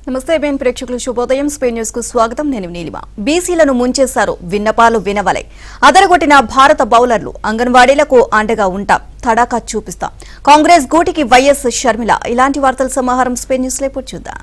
నమస్తే బెన్ ప్రేక్షకులు శుభోదయం స్పెయిన్ న్యూస్ కు స్వాగతం నేను నీలిమ బీసీలను ముంచేశారు విన్నపాలు వినవలే అదరగొట్టిన భారత బౌలర్లు అంగన్వాడీలకు అండగా ఉంటాం తడాకా చూపిస్తాం కాంగ్రెస్ గూటికి వైఎస్ షర్మిల ఇలాంటి వార్తల సమాహారం స్పెయిన్ న్యూస్ లో ఇప్పుడు చూద్దాం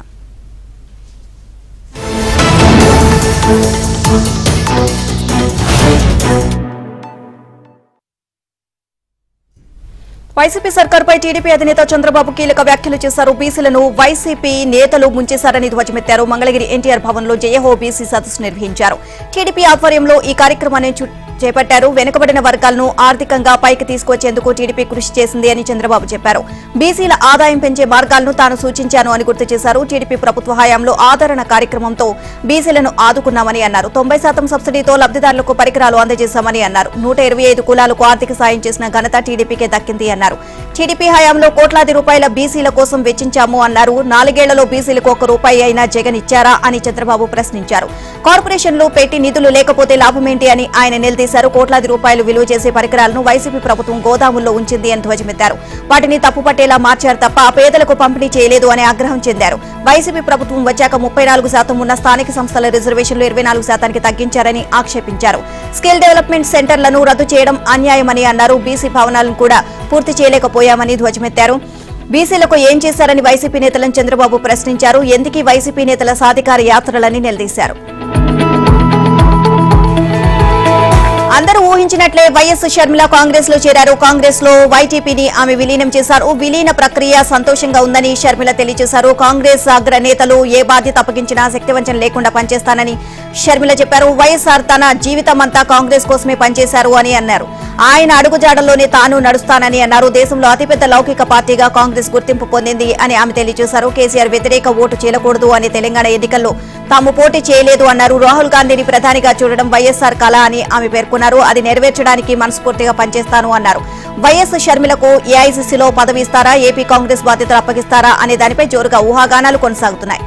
వైసీపీ సర్కార్పై టీడీపీ అధినేత చంద్రబాబు కీలక వ్యాఖ్యలు చేశారు. బీసీలను వైసీపీ నేతలు ముంచేశారని ధ్వజమెత్తారు. మంగళగిరి ఎన్టీఆర్ భవన్ లో జయహో బీసీ సదస్సు నిర్వహించారు. టీడీపీ ఆధ్వర్యంలో ఈ కార్యక్రమాన్ని చేపట్టారు. వెనుకబడిన వర్గాలను ఆర్థికంగా పైకి తీసుకొచ్చేందుకు టీడీపీ కృషి చేసింది అని చంద్రబాబు చెప్పారు. బీసీల ఆదాయం పెంచే మార్గాలను తాను సూచించాను అని గుర్తు చేశారు. టీడీపీ ప్రభుత్వ హయాంలో ఆదరణ కార్యక్రమంతో బీసీలను ఆదుకున్నామని అన్నారు. 90% సబ్సిడీతో లబ్దిదారులకు పరికరాలు అందజేశామని అన్నారు. 125 కులాలకు ఆర్థిక సాయం చేసిన ఘనత టీడీపీకే దక్కింది అన్నారు. టీడీపీ హయాంలో కోట్లాది రూపాయల బీసీల కోసం వెచ్చించాము అన్నారు. 4 ఏళ్లలో బీసీలకు ₹1 అయినా జగన్ ఇచ్చారా అని చంద్రబాబు ప్రశ్నించారు. కార్పొరేషన్లు పెట్టి నిధులు లేకపోతే లాభమేంటి అని ఆయన నిలదీశారు. కోట్లాది రూపాయలు విలువ చేసే పరికరాలను వైసీపీ ప్రభుత్వం గోదాముల్లో ఉంచింది అని ధ్వజమెత్తారు. వాటిని తప్పుపట్టేలా మార్చారు తప్ప పేదలకు పంపిణీ చేయలేదు అని ఆగ్రహం చెందారు. వైసీపీ ప్రభుత్వం వచ్చాక 34% ఉన్న స్థానిక సంస్థల రిజర్వేషన్లు 24% తగ్గించారని ఆక్షేపించారు. స్కిల్ డెవలప్మెంట్ సెంటర్లను రద్దు చేయడం అన్యాయమని అన్నారు. బీసీ భవనాలను కూడా పూర్తి చేయలేకపోయామని ధ్వజమెత్తారు. బీసీలకు ఏం చేశారని వైసీపీ నేతలను చంద్రబాబు ప్రశ్నించారు. ఎందుకీ వైసీపీ నేతల సాధికార యాత్రలని నిలదీశారు. అందరూ ఊహించినట్లే వైఎస్ షర్మిల కాంగ్రెస్ లో చేరారు. కాంగ్రెస్ లో వైటీపీని ఆమె విలీనం చేశారు. విలీన ప్రక్రియ సంతోషంగా ఉందని షర్మిల తెలియజేశారు. కాంగ్రెస్ అగ్రనేతలు ఏ బాధ్యత అప్పగించినా శక్తివంచన లేకుండా పనిచేస్తానని షర్మిల చెప్పారు. వైఎస్ఆర్ తన జీవితం అంతా కాంగ్రెస్ కోసమే పనిచేశారు అని అన్నారు. ఆయన అడుగుజాడల్లోనే తాను నడుస్తానని అన్నారు. దేశంలో అతిపెద్ద లౌకిక పార్టీగా కాంగ్రెస్ గుర్తింపు పొందింది అని ఆమె తెలియజేశారు. కేసీఆర్ వ్యతిరేక ఓటు చేయకూడదు అని తెలంగాణ ఎన్నికల్లో తాము పోటీ చేయలేదు అన్నారు. రాహుల్ గాంధీని ప్రధానిగా చూడడం వైఎస్ఆర్ కళ అని ఆమె పేర్కొన్నారు. అది నెరవేర్చడానికి మనస్ఫూర్తిగా పనిచేస్తాను అన్నారు. వైఎస్ షర్మిలకు ఏఐసీసీలో పదవి ఇస్తారా, ఏపీ కాంగ్రెస్ బాధ్యతలు అప్పగిస్తారా అనే దానిపై జోరుగా ఊహాగానాలు కొనసాగుతున్నాయి.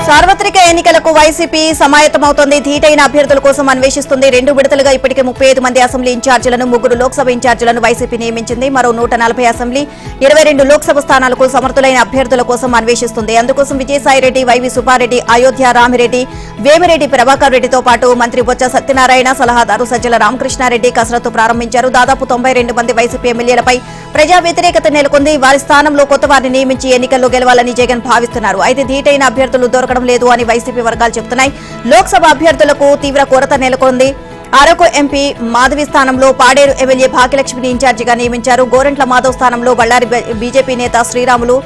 సార్వత్రిక ఎన్నికలకు వైసీపీ సమాయత్తమవుతోంది. ధీటైన అభ్యర్థుల కోసం అన్వేషిస్తుంది. 2 విడతలుగా ఇప్పటికే 35 మంది అసెంబ్లీ ఇన్ఛార్జీలను, 3 లోక్సభ ఇన్ఛార్జీలను వైసీపీ నియమించింది. మరో 140 అసెంబ్లీ, 22 లోక్సభ స్థానాలకు సమర్థులైన అభ్యర్థుల కోసం అన్వేషిస్తుంది. అందుకోసం విజయసాయిరెడ్డి, వైవి సుబ్బారెడ్డి, అయోధ్య రామిరెడ్డి, వేమిరెడ్డి ప్రభాకర్ రెడ్డితో పాటు మంత్రి బొత్స సత్యనారాయణ, సలహాదారు సజ్జల రామకృష్ణారెడ్డి కసరత్తు ప్రారంభించారు. దాదాపు 92 మంది వైసీపీ ఎమ్మెల్యేలపై ప్రజా వ్యతిరేకత నెలకొంది. వారి స్థానంలో కొత్త వారిని నియమించి ఎన్నికల్లో గెలవాలని జగన్ భావిస్తున్నారు. అయితే ధీటైన అభ్యర్థులు దొరకడం లేదు అని వైసీపీ వర్గాలు చెబుతున్నాయి. లోక్సభ అభ్యర్థులకు తీవ్ర కొరత నెలకొంది. అరకు ఎంపీ మాధవి స్థానంలో పాడేరు ఎమ్మెల్యే భాగ్యలక్ష్మిని ఇన్ఛార్జిగా నియమించారు. గోరంట్ల మాధవ్ స్థానంలో బళ్ళారి బీజేపీ నేత శ్రీరాములు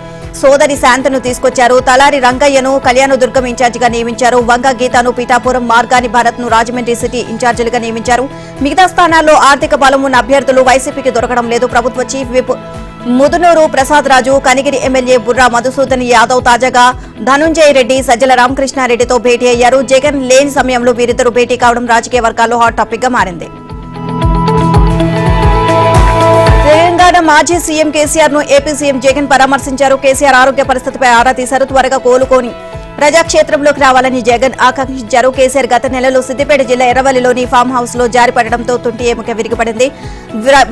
సోదరి శాంతను తీసుకొచ్చారు. తలారి రంగయ్యను కళ్యాణదుర్గం ఇన్ఛార్జిగా నియమించారు. వంగ గీతను పీఠాపురం, మార్గాని భరత్ ను రాజమండ్రి సిటీ ఇన్ఛార్జీలుగా నియమించారు. మిగతా స్థానాల్లో ఆర్థిక బలం ఉన్న అభ్యర్థులు వైసీపీకి దొరకడం లేదు. ప్రభుత్వ చీఫ్ విప్ ముదునూరు ప్రసాద్ రాజు, కనిగిరి ఎమ్మెల్యే బుర్రా మధుసూదన్ యాదవ్ తాజాగా ధనుంజయ రెడ్డి, సజ్జల రామకృష్ణారెడ్డితో భేటీ అయ్యారు. జగన్ లేని సమయంలో వీరిద్దరూ భేటీ కావడం రాజకీయ వర్గాల్లో హాట్ టాపిక్ గా మారింది. తెలంగాణ మాజీ సీఎం కేసీఆర్ ను ఏపీ సీఎం జగన్ పరామర్శించారు. కేసీఆర్ ఆరోగ్య పరిస్థితిపై ఆరా తీశారు. త్వరగా కోలుకొని ప్రజాక్షేత్రంలోకి రావాలని జగన్ ఆకాంక్షించారు. కేసీఆర్ గత నెలలో సిద్దిపేట జిల్లా ఎర్రవల్లిలోని ఫామ్ హౌస్ లో జారిపడడంతో తుంటి ఎముక విరిగిపడింది.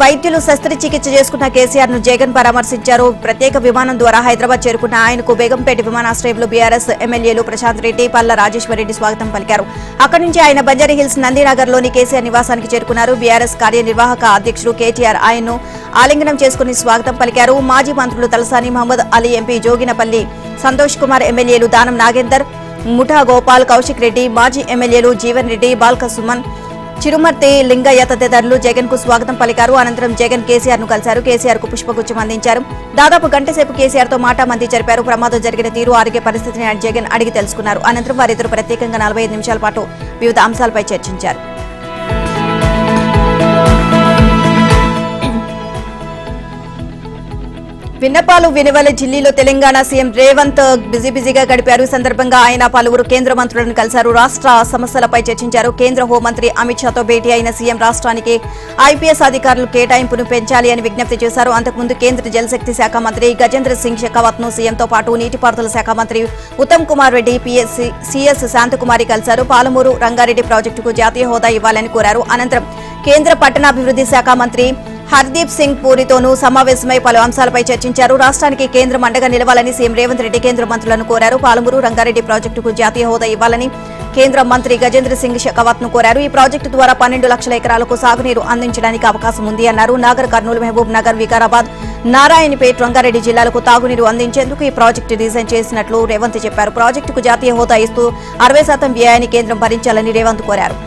వైద్యులు శస్త్రచికిత్స చేసుకున్న కేసీఆర్ ను జగన్ పరామర్శించారు. ప్రత్యేక విమానం ద్వారా హైదరాబాద్ చేరుకున్న ఆయనకు బేగంపేట విమానాశ్రయంలో బీఆర్ఎస్ ఎమ్మెల్యేలు ప్రశాంత్ రెడ్డి, పల్లా రాజేశ్వరరెడ్డి స్వాగతం పలికారు. అక్కడి నుంచి ఆయన బంజారాహిల్స్ నందినగర్ లోని కేసీఆర్ నివాసానికి చేరుకున్నారు. బీఆర్ఎస్ కార్యనిర్వాహక అధ్యక్షుడు కేటీఆర్ ఆయన్ను ఆలింగనం చేసుకుని స్వాగతం పలికారు. మాజీ మంత్రులు తలసాని, మహమ్మద్ అలీ, ఎంపీ జోగినపల్లి సంతోష్ కుమార్, ఎమ్మెల్యేలు దానం నాగేందర్, ముఠా గోపాల్, కౌశిక్ రెడ్డి, మాజీ ఎమ్మెల్యేలు జీవన్ రెడ్డి, బాల్క సుమన్, చిరుమర్తి లింగయ్య తదితరులు జగన్ కు స్వాగతం పలికారు. అనంతరం జగన్ కేసీఆర్ ను కలిశారు. కేసీఆర్ కు పుష్పగుచ్చం అందించారు. దాదాపు గంట సేపు కేసీఆర్ తో మాటామంతి జరిపారు. ప్రమాదం జరిగిన తీరు, ఆరోగ్య పరిస్థితిని జగన్ అడిగి తెలుసుకున్నారు. అనంతరం వారిద్దరూ ప్రత్యేకంగా 45 నిమిషాల పాటు వివిధ అంశాలపై చర్చించారు. విన్నపాలు వినవలే ఢిల్లీలో తెలంగాణ సీఎం రేవంత్ బిజీగా గడిపారు. ఈ సందర్భంగా ఆయన పలువురు కేంద్ర మంత్రులను కలిశారు. రాష్ట్ర సమస్యలపై చర్చించారు. కేంద్ర హోంమంత్రి అమిత్ షాతో భేటీ అయిన సీఎం రాష్ట్రానికి ఐపీఎస్ అధికారులు కేటాయింపును పెంచాలి అని విజ్ఞప్తి చేశారు. అంతకుముందు కేంద్ర జలశక్తి శాఖ మంత్రి గజేంద్ర సింగ్ షెకావత్ ను సీఎంతో పాటు నీటిపారుదల శాఖ మంత్రి ఉత్తమ్ కుమార్ రెడ్డి, సీఎస్ శాంతకుమారి కలిశారు. పాలమూరు రంగారెడ్డి ప్రాజెక్టుకు జాతీయ హోదా ఇవ్వాలని కోరారు. అనంతరం కేంద్ర పట్టణాభివృద్ధి శాఖ మంత్రి హర్దీప్ సింగ్ పూరితోనూ సమావేశమై పలు అంశాలపై చర్చించారు. రాష్ట్రానికి కేంద్రం అండగా నిలవాలని సీఎం రేవంత్ రెడ్డి కేంద్ర మంత్రులను కోరారు. పాలమూరు రంగారెడ్డి ప్రాజెక్టుకు జాతీయ హోదా ఇవ్వాలని కేంద్ర మంత్రి గజేంద్ర సింగ్ షెకావత్ ను కోరారు. ఈ ప్రాజెక్టు ద్వారా 12 లక్షల ఎకరాలకు సాగునీరు అందించడానికి అవకాశం ఉంది అన్నారు. నాగర్ కర్నూలు, మహబూబ్ నగర్, వికారాబాద్, నారాయణపేట్, రంగారెడ్డి జిల్లాలకు తాగునీరు అందించేందుకు ఈ ప్రాజెక్టు డిజైన్ చేసినట్లు రేవంత్ చెప్పారు. ప్రాజెక్టుకు జాతీయ హోదా ఇస్తూ 60% వ్యయాన్ని కేంద్రం భరించాలని రేవంత్ కోరారు.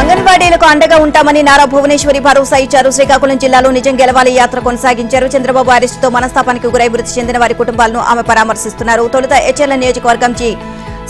అంగన్వాడీలకు అండగా ఉంటామని నారా భువనేశ్వరి భరోసా ఇచ్చారు. శ్రీకాకుళం జిల్లాలో నిజం గెలవాలి యాత్ర కొనసాగించారు. చంద్రబాబు అరెస్టుతో మనస్తాపానికి గురై మృతి చెందిన వారి కుటుంబాలను ఆమె పరామర్శిస్తున్నారు. తొలుత హెచ్ఎల్ నియోజకవర్గం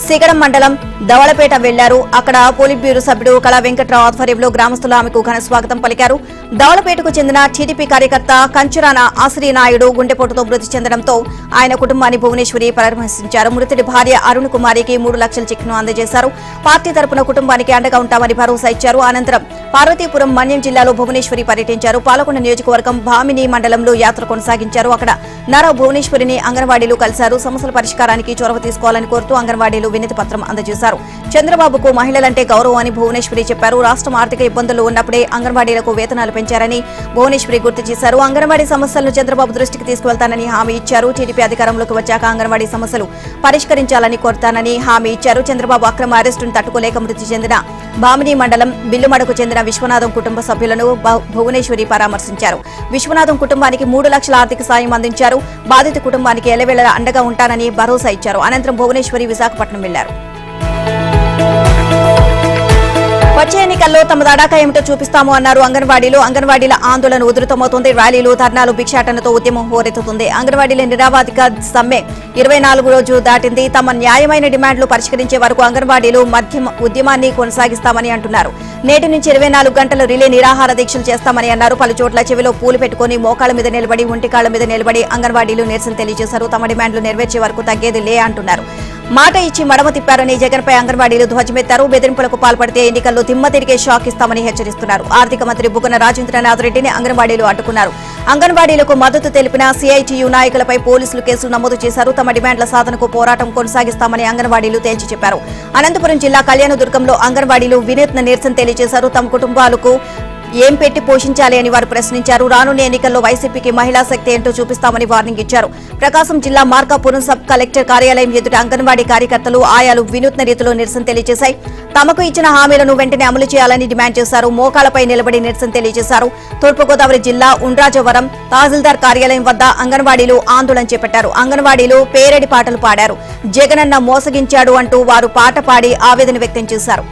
సిగడం మండలం దవళపేట వెళ్లారు. అక్కడ పోలిట్ బ్యూరో సభ్యుడు కళా వెంకట్రావు ఆధ్వర్యంలో గ్రామస్తులు ఆమెకు ఘన స్వాగతం పలికారు. దవళపేటకు చెందిన టీడీపీ కార్యకర్త కంచురాన ఆశ్రీనాయుడు గుండెపోటుతో మృతి చెందడంతో ఆయన కుటుంబాన్ని భువనేశ్వరి పరామర్శించారు. మృతుడి భార్య అరుణ్ కుమారికి 3 లక్షల చెక్ను అందజేశారు. పార్టీ తరపున కుటుంబానికి అండగా ఉంటామని భరోసా ఇచ్చారు. అనంతరం పార్వతీపురం, మన్యం జిల్లాలో భువనేశ్వరి పర్యటించారు. పాలకొండ నియోజకవర్గం భామిని మండలంలో యాత్ర కొనసాగించారు. అక్కడ నారా భువనేశ్వరిని అంగన్వాడీలు కలిశారు. సమస్యల పరిష్కారానికి చొరవ తీసుకోవాలని కోరుతూ అంగన్వాడీలు వినతి పత్రం అందజేశారు. చంద్రబాబుకు మహిళలంటే గౌరవం అని భువనేశ్వరి చెప్పారు. రాష్ట్రం ఆర్థిక ఇబ్బందులు ఉన్నప్పుడే అంగన్వాడీలకు వేతనాలు పెంచారని భువనేశ్వరి గుర్తు చేశారు. అంగన్వాడీ సమస్యలను చంద్రబాబు దృష్టికి తీసుకువెళ్తానని హామీ ఇచ్చారు. టీడీపీ అధికారంలోకి వచ్చాక అంగన్వాడీ సమస్యలు పరిష్కరించాలని కోరుతానని హామీ ఇచ్చారు. చంద్రబాబు అక్రమ అరెస్టును తట్టుకోలేక మృతి చెందిన భామిని మండలం బిల్లుమడకు చెందిన విశ్వనాథం కుటుంబ సభ్యులను భువనేశ్వరి పరామర్శించారు. విశ్వనాథం కుటుంబానికి 3 లక్షల ఆర్థిక సాయం అందించారు. బాధిత కుటుంబానికి ఎల్లవేళలా అండగా ఉంటానని భరోసా ఇచ్చారు. అనంతరం భువనేశ్వరి విశాఖపట్నం వెళ్లారు. వచ్చే ఎన్నికల్లో తమ తడాకా ఏమిటో చూపిస్తాము అన్నారు అంగన్వాడీలు. అంగన్వాడీల ఆందోళన ఉధృతమవుతుంది. ర్యాలీలు, ధర్నాలు, భిక్షాటనతో ఉద్యమం హోరెత్తుతుంది. అంగన్వాడీల నిరావాధిక సమ్మె 24వ రోజు దాటింది. తమ న్యాయమైన డిమాండ్లు పరిష్కరించే వరకు అంగన్వాడీలు ఉద్యమాన్ని కొనసాగిస్తామని అంటున్నారు. నేటి నుంచి 24 గంటలు రిలే నిరాహార దీక్షలు చేస్తామని అన్నారు. పలు చోట్ల చెవిలో పూలు పెట్టుకుని మోకాళ్ల మీద నిలబడి, ఒంటికాళ్ల మీద నిలబడి అంగన్వాడీలు నిరసన తెలియజేశారు. తమ డిమాండ్లు నెరవేర్చే వరకు తగ్గేది లే అంటున్నారు. మాట ఇచ్చి మడమ తిప్పారని జగన్పై అంగన్వాడీలు ధ్వజమెత్తారు. బెదిరింపులకు పాల్పడితే ఎన్నికల్లో దిమ్మ తిరిగే షాక్ ఇస్తామని హెచ్చరిస్తున్నారు. ఆర్థిక మంత్రి బుగ్గన రాజేంద్రనాథ్ రెడ్డిని అంగన్వాడీలు అడ్డుకున్నారు. అంగన్వాడీలకు మద్దతు తెలిపిన సిఐటియు నాయకులపై పోలీసులు కేసులు నమోదు చేశారు. తమ డిమాండ్ల సాధనకు పోరాటం కొనసాగిస్తామని అంగన్వాడీలు తేల్చి చెప్పారు. అనంతపురం జిల్లా కళ్యాణదుర్గంలో అంగన్వాడీలు వినూత్న నిరసన తెలియజేశారు. తమ కుటుంబాలకు ఏం పెట్టి పోషించాలి అని వారు ప్రశ్నించారు. రానున్న ఎన్నికల్లో వైసీపీకి మహిళా శక్తి ఏంటో చూపిస్తామని వార్నింగ్ ఇచ్చారు. ప్రకాశం జిల్లా మార్కాపురం సబ్ కలెక్టర్ కార్యాలయం ఎదుట అంగన్వాడీ కార్యకర్తలు, ఆయాలు వినూత్న రీతిలో నిరసన తెలియజేశాయి. తమకు ఇచ్చిన హామీలను వెంటనే అమలు చేయాలని డిమాండ్ చేశారు. మోకాలపై నిలబడి నిరసన తెలియజేశారు. తూర్పుగోదావరి జిల్లా ఉండ్రాజవరం తహసీల్దార్ కార్యాలయం వద్ద అంగన్వాడీలు ఆందోళన చేపట్టారు. అంగన్వాడీలు పేరడి పాటలు పాడారు. జగనన్న మోసగించాడు అంటూ వారు పాట పాడి ఆవేదన వ్యక్తం చేశారు.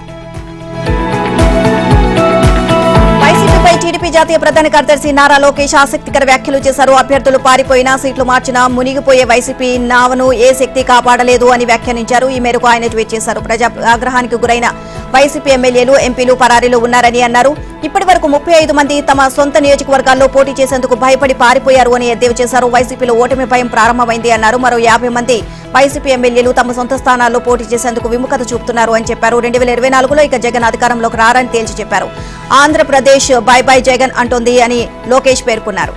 టీడీపీ జాతీయ ప్రధాన కార్యదర్శి నారా లోకేష్ ఆసక్తికర వ్యాఖ్యలు చేశారు. అభ్యర్థులు పారిపోయినా, సీట్లు మార్చినా మునిగిపోయే వైసీపీ నావను ఏ శక్తి కాపాడలేదు అని వ్యాఖ్యానించారు. ఈ మేరకు ఆయన ట్వీట్ చేశారు. ప్రజా ఆగ్రహానికి గురైన వైసీపీ ఎమ్మెల్యేలు, ఎంపీలు పరారీలో ఉన్నారని అన్నారు. ఇప్పటి వరకు 35 మంది తమ సొంత నియోజకవర్గాల్లో పోటీ చేసేందుకు భయపడి పారిపోయారు అని ఎద్దేవా చేశారు. వైసీపీలో ఓటమి భయం ప్రారంభమైంది అన్నారు. మరో 50 మంది వైసీపీ ఎమ్మెల్యేలు తమ సొంత స్థానాల్లో పోటీ చేసేందుకు విముఖత చూపుతున్నారు అని చెప్పారు. 2024లో ఇక జగన్ అధికారంలోకి రారని తేల్చి చెప్పారు. ఆంధ్రప్రదేశ్ బై బై జగన్ అంటోంది అని లోకేష్ పేర్కొన్నారు.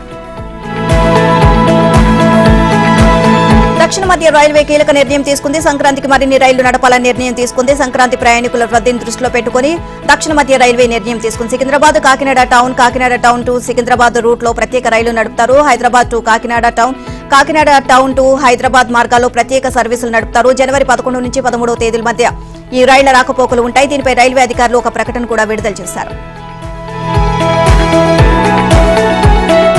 దక్షిణ మధ్య రైల్వే కీలక నిర్ణయం తీసుకుంది. సంక్రాంతికి మరిన్ని రైళ్లు నడపాలని నిర్ణయం తీసుకుంది. సంక్రాంతి ప్రయాణికుల రద్దీని దృష్టిలో పెట్టుకుని దక్షిణ మధ్య రైల్వే నిర్ణయం తీసుకుంది. Secunderabad Kakinada town, Kakinada town to Secunderabad route లో ప్రత్యేక రైళ్లు నడుపుతారు. Hyderabad to Kakinada town, Kakinada town to Hyderabad మార్గాల్లో ప్రత్యేక సర్వీసులు నడుపుతారు. జనవరి 11 నుంచి 13వ తేదీల మధ్య ఈ రైళ్ల రాకపోకలు ఉంటాయి. దీనిపై రైల్వే అధికారులు ఒక ప్రకటన కూడా విడుదల చేశారు.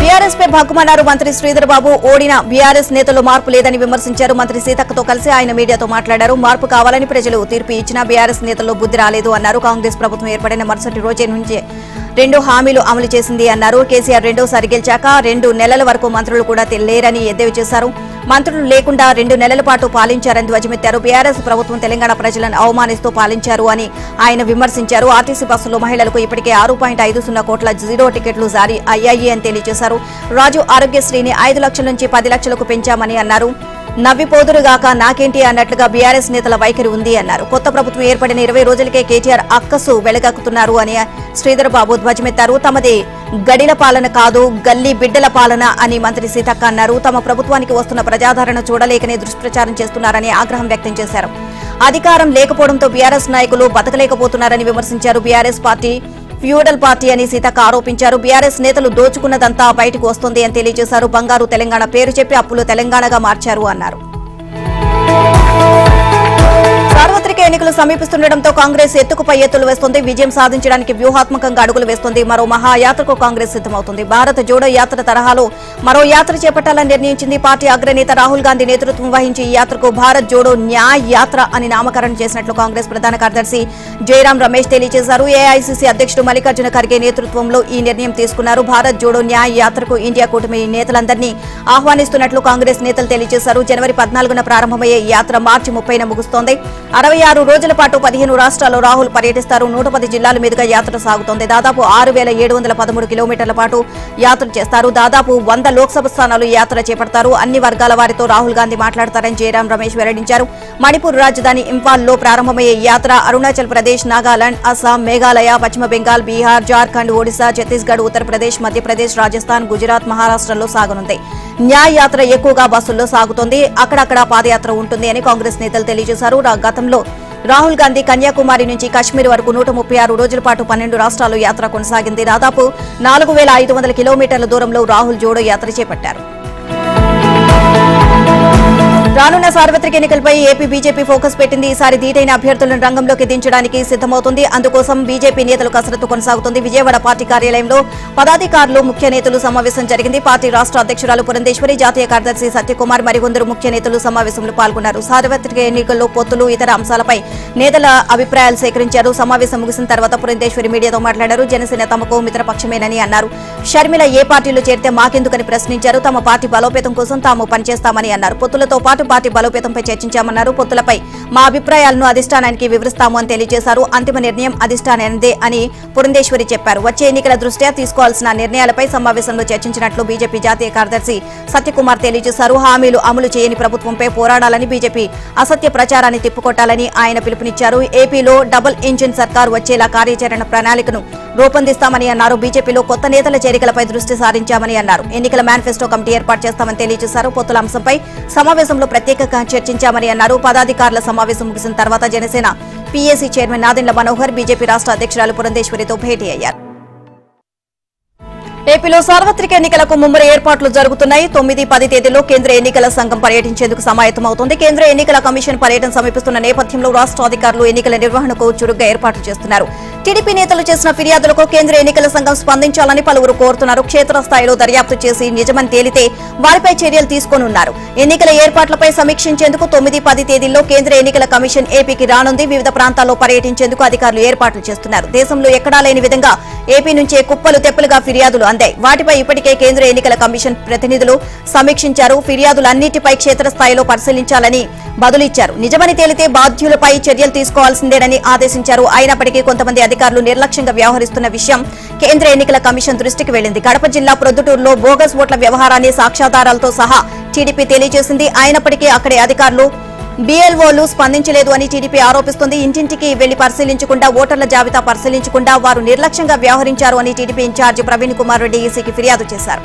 బీఆర్ఎస్ పై భగ్గుమన్నారు మంత్రి శ్రీధర్ బాబు. ఓడిన బీఆర్ఎస్ నేతల్లో మార్పు లేదని విమర్శించారు. మంత్రి సీతక్కతో కలిసి ఆయన మీడియాతో మాట్లాడారు. మార్పు కావాలని ప్రజలు తీర్పు ఇచ్చినా బీఆర్ఎస్ నేతల్లో బుద్ధి రాలేదు అన్నారు. కాంగ్రెస్ ప్రభుత్వం ఏర్పడిన మరుసటి రోజే నుంచి 2 హామీలు అమలు చేసింది అన్నారు. కేసీఆర్ రెండోసారి గెలిచాక 2 నెలల వరకు మంత్రులు కూడా లేరని ఎద్దేవా చేశారు. మంత్రులు లేకుండా 2 నెలల పాటు పాలించారని ధ్వజమెత్తారు. బీఆర్ఎస్ ప్రభుత్వం తెలంగాణ ప్రజలను అవమానిస్తూ పాలించారు అని ఆయన విమర్శించారు. ఆర్టీసీ బస్సులో మహిళలకు ఇప్పటికే 6.50 కోట్ల జీరో టికెట్లు జారీ అయ్యాయి అని తెలియజేశారు. రాజు ఆరోగ్యశ్రీని 5 లక్షల నుంచి 10 లక్షలకు పెంచామని అన్నారు. నవ్విపోదురుగాక నాకేంటి అన్నట్లుగా బీఆర్ఎస్ నేతల వైఖరి ఉంది అన్నారు. కొత్త ప్రభుత్వం ఏర్పడిన 20 రోజులకే కేటీఆర్ అక్కసు వెలగక్కుతున్నారు అని శ్రీధర్ బాబు ధ్వజమెత్తారు. తమది గడిల పాలన కాదు, గల్లీ బిడ్డల పాలన అని మంత్రి సీతక్క అన్నారు. తమ ప్రభుత్వానికి వస్తున్న ప్రజాదరణ చూడలేకనే దుష్ప్రచారం చేస్తున్నారని ఆగ్రహం వ్యక్తం చేశారు. అధికారం లేకపోవడంతో బీఆర్ఎస్ నాయకులు బతకలేకపోతున్నారని విమర్శించారు. బీఆర్ఎస్ పార్టీ ఫ్యూడల్ పార్టీ అని సీతక్క ఆరోపించారు. బీఆర్ఎస్ నేతలు దోచుకున్నదంతా బయటకు వస్తుంది అని తెలియజేశారు. బంగారు తెలంగాణ పేరు చెప్పి అప్పులు తెలంగాణగా మార్చారు అన్నారు. సార్వత్రిక ఎన్నికలు సమీపిస్తుండటంతో కాంగ్రెస్ ఎత్తుకుపై ఎత్తులు వేస్తోంది. విజయం సాధించడానికి వ్యూహాత్మకంగా అడుగులు వేస్తోంది. మరో మహాయాత్రకు కాంగ్రెస్ సిద్దమవుతుంది. భారత్ జోడో యాత్ర తరహాలో మరో యాత్ర చేపట్టాలని నిర్ణయించింది. పార్టీ అగ్రనేత రాహుల్ గాంధీ నేతృత్వం వహించి ఈ యాత్రకు భారత్ జోడో న్యాయ్ యాత్ర అని నామకరణం చేసినట్లు కాంగ్రెస్ ప్రధాన కార్యదర్శి జయరాం రమేష్ తెలియజేశారు. ఏఐసీసీ అధ్యక్షుడు మల్లికార్జున ఖర్గే నేతృత్వంలో ఈ నిర్ణయం తీసుకున్నారు. భారత్ జోడో న్యాయ్ యాత్రకు ఇండియా కూటమి నేతలందరినీ ఆహ్వానిస్తున్నట్లు కాంగ్రెస్ నేతలు తెలియజేశారు. జనవరి 14న ప్రారంభమయ్యే ఈ యాత్ర మార్చి 30న ముగుస్తోంది. 66 రోజుల పాటు 15 రాష్ట్రాల్లో రాహుల్ పర్యటిస్తారు. 110 జిల్లాల మీదుగా యాత్ర సాగుతోంది. దాదాపు 6713 కిలోమీటర్ల పాటు యాత్ర చేస్తారు. దాదాపు 100 లోక్సభ స్థానాలు ఈ యాత్ర చేపడతారు. అన్ని వర్గాల వారితో రాహుల్ గాంధీ మాట్లాడతారని జయరాం రమేష్ వెల్లడించారు. మణిపూర్ రాజధాని ఇంఫాల్లో ప్రారంభమయ్యే ఈ యాత్ర అరుణాచల్ ప్రదేశ్, నాగాలాండ్, అస్సాం, మేఘాలయ, పశ్చిమ బెంగాల్, బీహార్, జార్ఖండ్, ఒడిశా, ఛత్తీస్గఢ్, ఉత్తరప్రదేశ్, మధ్యప్రదేశ్, రాజస్థాన్, గుజరాత్, మహారాష్ట్రలో సాగనుంది. న్యాయ్ యాత్ర ఎక్కువగా బస్సుల్లో సాగుతోంది. అక్కడక్కడ పాదయాత్ర ఉంటుంది అని కాంగ్రెస్ నేతలు తెలియజేశారు. గతంలో రాహుల్ గాంధీ కన్యాకుమారి నుంచి కశ్మీర్ వరకు 136 రోజుల పాటు 12 రాష్ట్రాల్లో యాత్ర కొనసాగింది. దాదాపు 4500 కిలోమీటర్ల దూరంలో రాహుల్ జోడో యాత్ర చేపట్టారు. రానున్న సార్వత్రిక ఎన్నికలపై ఏపీ బీజేపీ ఫోకస్ పెట్టింది. ఈసారి ధీటైన అభ్యర్థులను రంగంలోకి దించడానికి సిద్దమవుతుంది. అందుకోసం బీజేపీ నేతలు కసరత్తు కొనసాగుతుంది. విజయవాడ పార్టీ కార్యాలయంలో పదాధికారులు, ముఖ్య నేతలు సమావేశం జరిగింది. పార్టీ రాష్ట్ర అధ్యక్షురాలు పురంధేశ్వరి, జాతీయ కార్యదర్శి సత్యకుమార్, మరికొందరు ముఖ్య నేతలు సమావేశంలో పాల్గొన్నారు. సార్వత్రిక ఎన్నికల్లో పొత్తులు, ఇతర అంశాలపై నేతల అభిప్రాయాలు సేకరించారు. సమావేశం ముగిసిన తర్వాత పురంధేశ్వరి మీడియాతో మాట్లాడారు. జనసేన తమకు మిత్రపక్షమేనని అన్నారు. షర్మిల ఏ పార్టీలో చేరితే మాకెందుకని ప్రశ్నించారు. తమ పార్టీ బలోపేతం కోసం తాము పనిచేస్తామని అన్నారు. పొత్తులతో పాటు పార్టీ బలోపేతంపై చర్చించామన్నారు. పొత్తులపై మా అభిప్రాయాలను అధిష్టానానికి వివరిస్తాము అని తెలియజేశారు. అంతిమ నిర్ణయం అధిష్టానానిదే అని పురంధేశ్వరి చెప్పారు. వచ్చే ఎన్నికల దృష్ట్యా తీసుకోవాల్సిన నిర్ణయాలపై సమావేశంలో చర్చించినట్లు బీజేపీ జాతీయ కార్యదర్శి సత్యకుమార్ తెలియజేశారు. హామీలు అమలు చేయని ప్రభుత్వంపై పోరాడాలని, బీజేపీ అసత్య ప్రచారాన్ని తిప్పుకొట్టాలని ఆయన పిలుపునిచ్చారు. ఏపీలో డబుల్ ఇంజిన్ సర్కార్ వచ్చేలా కార్యాచరణ ప్రణాళికను రూపొందిస్తామని అన్నారు. బీజేపీలో కొత్త నేతల చేరికలపై దృష్టి సారించామని అన్నారు. ఎన్నికల మేనిఫెస్టో కమిటీ ఏర్పాటు చేస్తామని తెలియజేశారు. పొత్తుల అంశంపై సమావేశంలో ప్రత్యేకంగా చర్చించామని అన్నారు. పదాధికారుల సమావేశం ముగిసిన తర్వాత Janasena PAC chairman Nadendla Manohar BJP రాష్ట్ర అధ్యక్షురాలు పురంధేశ్వరితో భేటీ అయ్యారు. ఏపీలో సార్వత్రిక ఎన్నికలకు ముమ్మర ఏర్పాట్లు జరుగుతున్నాయి. 9, 10 తేదీల్లో కేంద్ర ఎన్నికల సంఘం పర్యటించేందుకు సమాయత్తమవుతోంది. కేంద్ర ఎన్నికల కమిషన్ పర్యటన సమీపిస్తున్న నేపథ్యంలో రాష్ట్ర అధికారులు ఎన్నికల నిర్వహణకు చురుగ్గా ఏర్పాట్లు చేస్తున్నారు. టీడీపీ నేతలు చేసిన ఫిర్యాదులకు కేంద్ర ఎన్నికల సంఘం స్పందించాలని పలువురు కోరుతున్నారు. క్షేత్రస్థాయిలో దర్యాప్తు చేసి నిజమని తేలితే వారిపై చర్యలు తీసుకోనున్నారు. ఎన్నికల ఏర్పాట్లపై సమీక్షించేందుకు 9, 10 తేదీల్లో కేంద్ర ఎన్నికల కమిషన్ ఏపీకి రానుంది. వివిధ ప్రాంతాల్లో పర్యటించేందుకు అధికారులు ఏర్పాట్లు చేస్తున్నారు. దేశంలో ఎక్కడా లేని విధంగా ఏపీ నుంచే కుప్పలు తెప్పలుగా ఫిర్యాదులు అందాయి. వాటిపై ఇప్పటికే కేంద్ర ఎన్నికల కమిషన్ ప్రతినిధులు సమీక్షించారు. ఫిర్యాదులన్నిటిపై క్షేత్రస్థాయిలో పరిశీలించాలని బదులిచ్చారు. నిజమని తేలితే బాధ్యులపై చర్యలు తీసుకోవాల్సిందేనని ఆదేశించారు. అయినప్పటికీ కొంతమంది అధికారులు నిర్లక్ష్యంగా వ్యవహరిస్తున్న విషయం కేంద్ర ఎన్నికల కమిషన్ దృష్టికి వెళ్లింది. కడప జిల్లా ప్రొద్దుటూరులో బోగస్ ఓట్ల వ్యవహారాన్ని సాక్ష్యాధారాలతో సహా టీడీపీ తెలియజేసింది. అయినప్పటికీ అక్కడి అధికారులు, బీఎల్ఓలు స్పందించలేదు అని టీడీపీ ఆరోపిస్తోంది. ఇంటింటికి వెళ్లి పరిశీలించకుండా, ఓటర్ల జాబితా పరిశీలించకుండా వారు నిర్లక్ష్యంగా వ్యవహరించారు అని టీడీపీ ఇన్ఛార్జి ప్రవీణ్ కుమార్ రెడ్డి ఈసీకి ఫిర్యాదు చేశారు.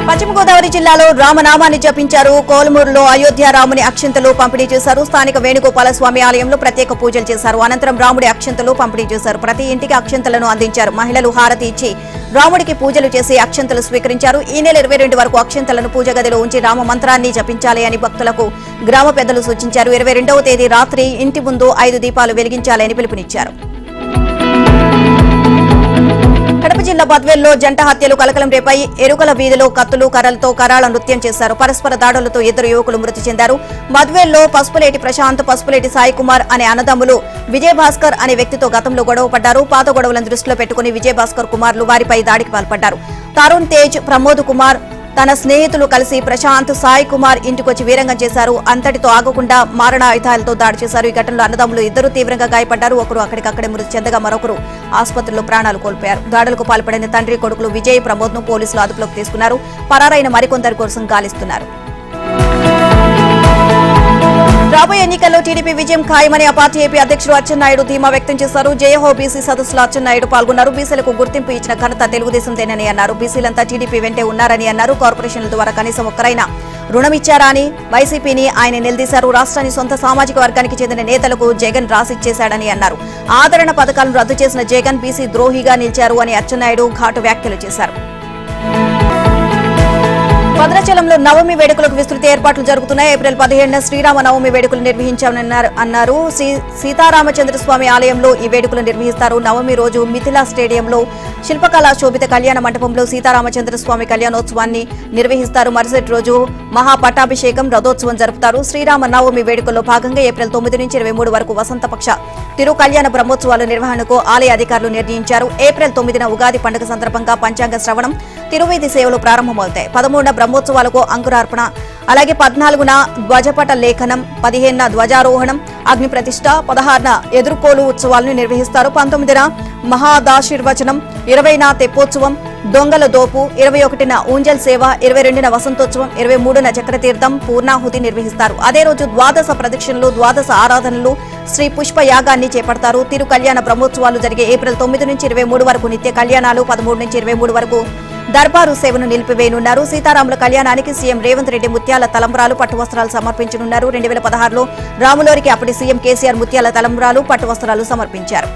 పశ్చిమ గోదావరి జిల్లాలో రామనామాన్ని జపించారు. కోలమూరులో అయోధ్య రాముని అక్షింతలు పంపిణీ చేశారు. స్థానిక వేణుగోపాల స్వామి ఆలయంలో ప్రత్యేక పూజలు చేశారు. అనంతరం రాముడి అక్షింతలు పంపిణీ చేశారు. ప్రతి ఇంటికి అక్షింతలను అందించారు. మహిళలు హారతి ఇచ్చి రాముడికి పూజలు చేసి అక్షింతలు స్వీకరించారు. ఈ నెల 22 వరకు అక్షింతలను పూజ గదిలో ఉంచి రామ మంత్రాన్ని జపించాలి అని భక్తులకు గ్రామ పెద్దలు సూచించారు. 22వ తేదీ రాత్రి ఇంటి ముందు 5 దీపాలు వెలిగించాలని పిలుపునిచ్చారు. కడప జిల్లా బద్వేల్లో జంట హత్యలు కలకలం రేపాయి. ఎరుకల వీధిలో కత్తులు, కర్రలతో కరాళ నృత్యం చేశారు. పరస్పర దాడులతో 2 యువకులు మృతి చెందారు. బద్వేల్లో పసుపులేటి ప్రశాంత్, పసుపులేటి సాయి కుమార్ అనే అన్నదమ్ములు విజయభాస్కర్ అనే వ్యక్తితో గతంలో గొడవ పడ్డారు. పాత గొడవలను దృష్టిలో పెట్టుకుని విజయభాస్కర్ కుమార్లు వారిపై దాడికి పాల్పడ్డారు. తరుణ్ తేజ్, ప్రమోద్ కుమార్ తన స్నేహితులు కలిసి ప్రశాంత్, సాయి కుమార్ ఇంటికొచ్చి వీరంగం చేశారు. అంతటితో ఆగకుండా మారణాయుధాలతో దాడి చేశారు. ఈ ఘటనలో అన్నదమ్ములు 2 తీవ్రంగా గాయపడ్డారు. ఒకరు అక్కడికక్కడే మృతి చెందగా మరొకరు ఆసుపత్రిలో ప్రాణాలు కోల్పోయారు. దాడులకు పాల్పడిన తండ్రి, కొడుకులు విజయ్, ప్రమోద్ ను పోలీసులు అదుపులోకి తీసుకున్నారు. పరారైన మరికొందరి కోసం గాలిస్తున్నారు. రాబోయే ఎన్నికల్లో టీడీపీ విజయం ఖాయమని ఆ పార్టీ ఏపీ అధ్యక్షుడు అచ్చెన్నాయుడు ధీమా వ్యక్తం చేశారు. జయహో బీసీ సదస్సులో అచ్చెన్నాయుడు పాల్గొన్నారు. బీసీలకు గుర్తింపు ఇచ్చిన ఘనత తెలుగుదేశందేనని అన్నారు. బీసీలంతా టీడీపీ వెంటే ఉన్నారని అన్నారు. కార్పొరేషన్ల ద్వారా కనీసం ఒక్కరైనా రుణం ఇచ్చారా అని వైసీపీని ఆయన నిలదీశారు. రాష్ట్రాన్ని సొంత సామాజిక వర్గానికి చెందిన నేతలకు జగన్ రాసిచ్చేశాడని అన్నారు. ఆదరణ పథకాలను రద్దు చేసిన జగన్ బీసీ ద్రోహిగా నిలిచారు అని అచ్చెన్నాయుడు ఘాటు వ్యాఖ్యలు చేశారు. భద్రాచలంలో నవమి వేడుకలకు విస్తృత ఏర్పాట్లు జరుగుతున్నాయి. ఏప్రిల్ 15న శ్రీరామ నవమి వేడుకలు నిర్వహించామన్నారు. సీతారామచంద్రస్వామి ఆలయంలో ఈ వేడుకలు నిర్వహిస్తారు. నవమి రోజు మిథిలా స్టేడియంలో శిల్పకళా శోభిత కళ్యాణ మండపంలో సీతారామచంద్రస్వామి కళ్యాణోత్సవాన్ని నిర్వహిస్తారు. మరుసటి రోజు మహాపట్టాభిషేకం రథోత్సవం జరుపుతారు. శ్రీరామ నవమి వేడుకల్లో భాగంగా ఏప్రిల్ 9 నుంచి 23 వరకు వసంతపక్ష తిరు కళ్యాణ బ్రహ్మోత్సవాల నిర్వహణకు ఆలయ అధికారులు నిర్ణయించారు. ఏప్రిల్ 9న ఉగాది పండుగ సందర్భంగా పంచాంగ శ్రవణం, తిరువీధి సేవలు ప్రారంభమవుతాయి. 13న బ్రహ్మోత్సవాలకు అంకురార్పణ, అలాగే 14న ధ్వజపట లేఖనం, 15న ధ్వజారోహణం, అగ్ని ప్రతిష్ట, 16న ఎదుర్కోలు ఉత్సవాలను నిర్వహిస్తారు. 19న మహాదాశీర్వచనం, 20న తెప్పోత్సవం, దొంగల దోపు, 21న ఊంజల్ సేవ, 22న వసంతోత్సవం, 23న చక్రతీర్థం, పూర్ణాహుతి నిర్వహిస్తారు. అదే రోజు ద్వాదశ ప్రదక్షిణలు, ద్వాదశ ఆరాధనలు, శ్రీ పుష్ప యాగాన్ని చేపడతారు. తిరు కళ్యాణ బ్రహ్మోత్సవాలు జరిగే ఏప్రిల్ 9 నుంచి 23 వరకు నిత్య కళ్యాణాలు, 13 నుంచి 23 వరకు దర్బారు సేవను నిలిపివేయనున్నారు. సీతారాముల కళ్యాణానికి సీఎం రేవంత్ రెడ్డి ముత్యాల తలంబ్రాలు, పట్టు వస్త్రాలు సమర్పించనున్నారు. 2016లో రాములోరికి అప్పటి సీఎం కేసీఆర్ ముత్యాల తలంబ్రాలు, పట్టు వస్త్రాలు సమర్పించారు.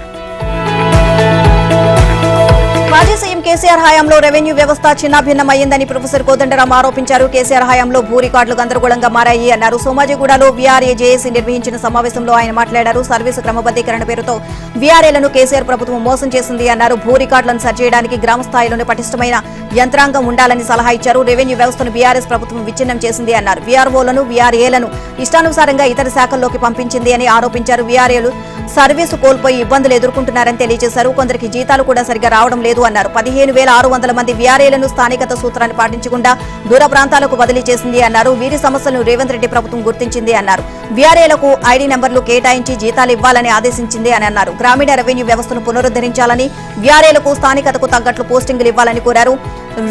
మాజీ సీఎం కేసీఆర్ హయాంలో రెవెన్యూ వ్యవస్థ చిన్నాభిన్నమయ్యిందని ప్రొఫెసర్ కోదండరాం ఆరోపించారు. కేసీఆర్ హయాంలో భూ రికార్డులు గందరగోళంగా మారాయి అన్నారు. సోమాజిగూడలో వీఆర్ఏ జేఏసీ నిర్వహించిన సమావేశంలో ఆయన మాట్లాడారు. సర్వీసు క్రమబద్దీకరణ పేరుతో వీఆర్ఏలను కేసీఆర్ ప్రభుత్వం మోసం చేసింది అన్నారు. భూ రికార్డులను సరిచేయడానికి గ్రామ స్థాయిలోనే పటిష్టమైన యంత్రాంగం ఉండాలని సలహా ఇచ్చారు. రెవెన్యూ వ్యవస్థను బీఆర్ఎస్ ప్రభుత్వం విచ్ఛిన్నం చేసింది అన్నారు. వీఆర్ఓలను, వీఆర్ఏలను ఇష్టానుసారంగా ఇతర శాఖల్లోకి పంపించింది అని ఆరోపించారు. వీఆర్ఏలు సర్వీసు కోల్పోయి ఇబ్బందులు ఎదుర్కొంటున్నారని తెలియజేశారు. కొందరికి జీతాలు కూడా సరిగా రావడం లేదు అన్నారు. 15,600 మంది వీఆర్ఏలను స్థానికత సూత్రాన్ని పాటించకుండా దూర ప్రాంతాలకు బదిలీ చేసింది అన్నారు. వీరి సమస్యలను రేవంత్ రెడ్డి ప్రభుత్వం గుర్తించింది అన్నారు. వీఆర్ఏలకు ఐడీ నెంబర్లు కేటాయించి జీతాలు ఇవ్వాలని ఆదేశించింది అని అన్నారు. గ్రామీణ రెవెన్యూ వ్యవస్థను పునరుద్ధరించాలని, వీఆర్ఏలకు స్థానికతకు తగ్గట్లు పోస్టింగులు ఇవ్వాలని కోరారు.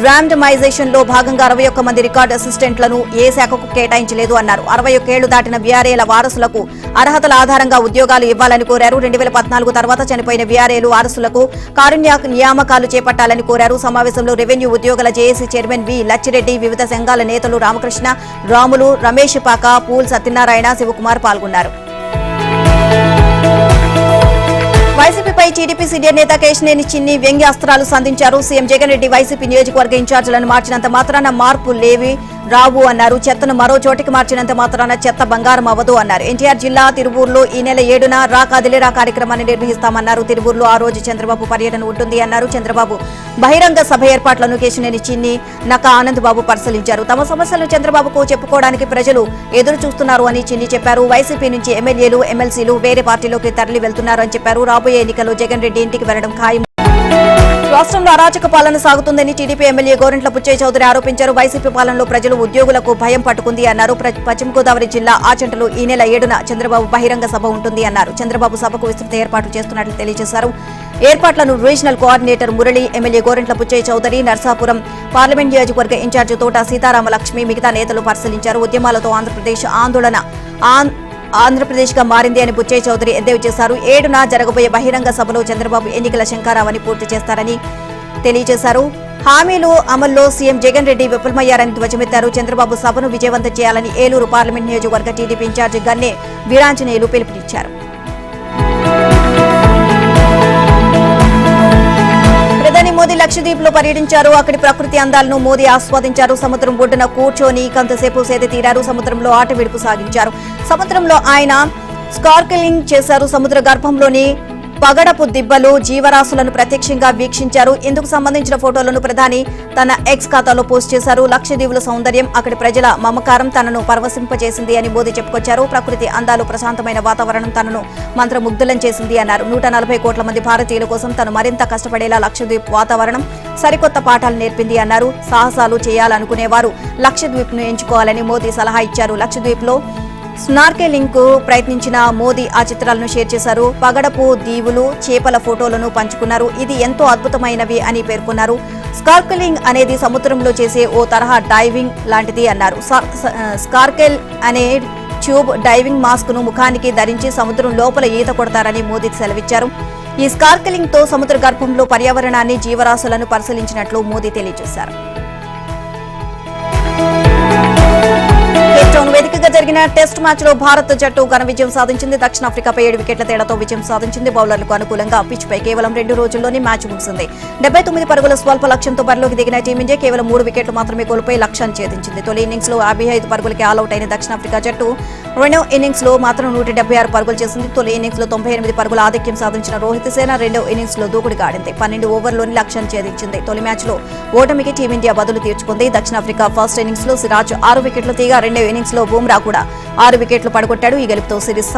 ర్యాండమైజేషన్ లో భాగంగా 61 మంది రికార్డు అసిస్టెంట్లను ఏ శాఖకు కేటాయించలేదు అన్నారు. 61 ఏళ్లు దాటిన వీఆర్ఏల వారసులకు అర్హతల ఆధారంగా ఉద్యోగాలు ఇవ్వాలని కోరారు. 2014 తర్వాత చనిపోయిన వీఆర్ఏలు వారసులకు కారుణ్య నియామకాలు చేపట్టాలని కోరారు. సమావేశంలో రెవెన్యూ ఉద్యోగుల జేఏసీ చైర్మన్ వి లచ్చిరెడ్డి, వివిధ సంఘాల నేతలు రామకృష్ణ, రాములు, రమేష్ పాక, పూల్ సత్యనారాయణ, శివకుమార్ పాల్గొన్నారు. వైసీపీపై టీడీపీ సీనియర్ నేత కేశినేని చిన్ని వ్యంగ్యాస్త్రాలు సంధించారు. సీఎం జగన్ రెడ్డి వైసీపీ నియోజకవర్గ ఇన్ఛార్జీలను మార్చినంత మాత్రాన మార్పు రావు అన్నారు. చెత్తను మరో చోటికి మార్చినంత మాత్రాన చెత్త బంగారం అవ్వదు అన్నారు. ఎన్టీఆర్ జిల్లా తిరువూరులో ఈ నెల 7న రా కదిలేరా కార్యక్రమాన్ని నిర్వహిస్తామన్నారు. తిరువూరులో ఆ రోజు చంద్రబాబు పర్యటన ఉంటుంది అన్నారు. చంద్రబాబు బహిరంగ సభ ఏర్పాట్లను కేశినేని చిన్ని, నక్క ఆనందబాబు పరిశీలించారు. తమ సమస్యలను చంద్రబాబుకు చెప్పుకోవడానికి ప్రజలు ఎదురు చూస్తున్నారు అని చిన్ని చెప్పారు. వైసీపీ నుంచి ఎమ్మెల్యేలు, ఎమ్మెల్సీలు వేరే పార్టీలోకి తరలి వెళ్తున్నారు అని చెప్పారు. రాబోయే ఎన్నికల్లో జగన్ రెడ్డి ఇంటికి వెళ్లడం ఖాయం. రాష్ట్రంలో అరాచక పాలన సాగుతుందని టీడీపీ ఎమ్మెల్యే గోరంట్ల బుచ్చయ్య చౌదరి ఆరోపించారు. వైసీపీ పాలనలో ప్రజలు, ఉద్యోగులకు భయం పట్టుకుంది అన్నారు. పశ్చిమ గోదావరి జిల్లా ఆచంటలో ఈ నెల 7న చంద్రబాబు బహిరంగ సభ ఉంటుంది అన్నారు. చంద్రబాబు సభకు విస్తృత ఏర్పాట్లు చేస్తున్నట్లు తెలియజేశారు. ఏర్పాట్లను regional coordinator Murali, MLA Gorantla Butchaiah Chowdary, Narsapuram parliament నియోజకవర్గ ఇన్ఛార్జి తోట సీతారామలక్ష్మి, మిగతా నేతలు పరిశీలించారు. ఉద్యమాలతో ఆంధ్రప్రదేశ్ గా మారింది అని బుచ్చయ్య చౌదరి ఎద్దేవా చేశారు. 7న జరగబోయే బహిరంగ సభలో చంద్రబాబు ఎన్నికల శంఖారావాన్ని పూర్తి చేస్తారని తెలియజేశారు. హామీలు అమల్లో సీఎం జగన్ రెడ్డి విఫలమయ్యారని ధ్వజమెత్తారు. చంద్రబాబు సభను విజయవంతం చేయాలని ఏలూరు పార్లమెంట్ నియోజకవర్గ టీడీపీ ఇన్ఛార్జి గన్నె వీరాంజనేయులు పిలుపునిచ్చారు. ప్రధాని మోదీ లక్షద్వీప్ లో పర్యటించారు. అక్కడి ప్రకృతి అందాలను మోదీ ఆస్వాదించారు. సముద్రం ఒడ్డున కూర్చొని కొంతసేపు సేద తీరారు. సముద్రంలో ఆట విడుపు సాగించారు. సముద్రంలో ఆయన స్కార్కెలింగ్ చేశారు. సముద్ర గర్భంలోని పగడపు దిబ్బలు, జీవరాశులను ప్రత్యక్షంగా వీక్షించారు. ఇందుకు సంబంధించిన ఫోటోలను ప్రధాని తన ఎక్స్ ఖాతాలో పోస్ట్ చేశారు. లక్షద్వీపుల సౌందర్యం, అక్కడి ప్రజల మమకారం తనను పరవశింపచేసింది అని మోదీ చెప్పుకొచ్చారు. ప్రకృతి అందాలు, ప్రశాంతమైన వాతావరణం తనను మంత్రముగ్ధులం చేసింది అన్నారు. 140 కోట్ల మంది భారతీయుల కోసం తను మరింత కష్టపడేలా లక్షద్వీప్ వాతావరణం సరికొత్త పాఠాలు నేర్పింది అన్నారు. సాహసాలు చేయాలనుకునేవారు లక్షద్వీప్ ను ఎంచుకోవాలని మోదీ సలహా ఇచ్చారు. లక్షద్వీప్ లో స్నార్కెలింగ్ కు ప్రయత్నించిన మోదీ ఆ చిత్రాలను షేర్ చేశారు. పగడపు దీవులు, చేపల ఫోటోలను పంచుకున్నారు. ఇది ఎంతో అద్భుతమైనవి అని పేర్కొన్నారు. స్కార్కెలింగ్ అనేది సముద్రంలో చేసే ఓ తరహా డైవింగ్ లాంటిది అన్నారు. స్కార్కెల్ అనే ట్యూబ్ డైవింగ్ మాస్క్ ను ముఖానికి ధరించి సముద్రం లోపల ఈత కొడతారని మోదీ సెలవిచ్చారు. ఈ స్కార్కిలింగ్ తో సముద్ర గర్భంలో పర్యావరణాన్ని, జీవరాశులను పరిశీలించినట్లు మోదీ తెలియజేశారు. కేప్టౌన్ వేదికగా జరిగిన టెస్ట్ మ్యాచ్ లో భారత్ జట్టు ఘన విజయం సాధించింది. దక్షిణాఫ్రికాపై 7 వికెట్ల తేడాతో విజయం సాధించింది. బౌలర్లకు అనుకూలంగా పిచ్ పై కేవలం 2 రోజుల్లోనే మ్యాచ్ ముగిసింది. 79 పరుగుల స్వల్ప లక్ష్యంతో బరిలోకి దిగిన టీమిండియా కేవలం 3 వికెట్లు మాత్రమే కోల్పోయి లక్ష్యాన్ని ఛేదించింది. తొలి ఇన్నింగ్స్ లో 55 పరుగులకి ఆలౌట్ అయిన దక్షిణాఫ్రికా జట్టు రెండో ఇన్నింగ్స్ లో మాత్రం 176 పరుగులు చేసింది. తొలి ఇన్నింగ్స్ లో 98 పరుగుల ఆధిక్యం సాధించిన రోహిత్ సేన రెండో ఇన్నింగ్స్ లో దూకుడుగా ఆడింది. 12 ఓవర్లోని లక్ష్యాన్ని ఛేదించింది. తొలి మ్యాచ్ లో ఓటమికి టీమిండియా బదులు తీర్చుకుంది. దక్షిణాఫ్రికా ఫస్ట్ ఇన్నింగ్స్ లో సిరాజ్ 6 వికెట్లు తీయగా రెండో ఇన్నింగ్స్ లో బుమ్రా కూడా 6 వికెట్లు పడగొట్టాడు. ఈ గెలుపుతో సిరీస్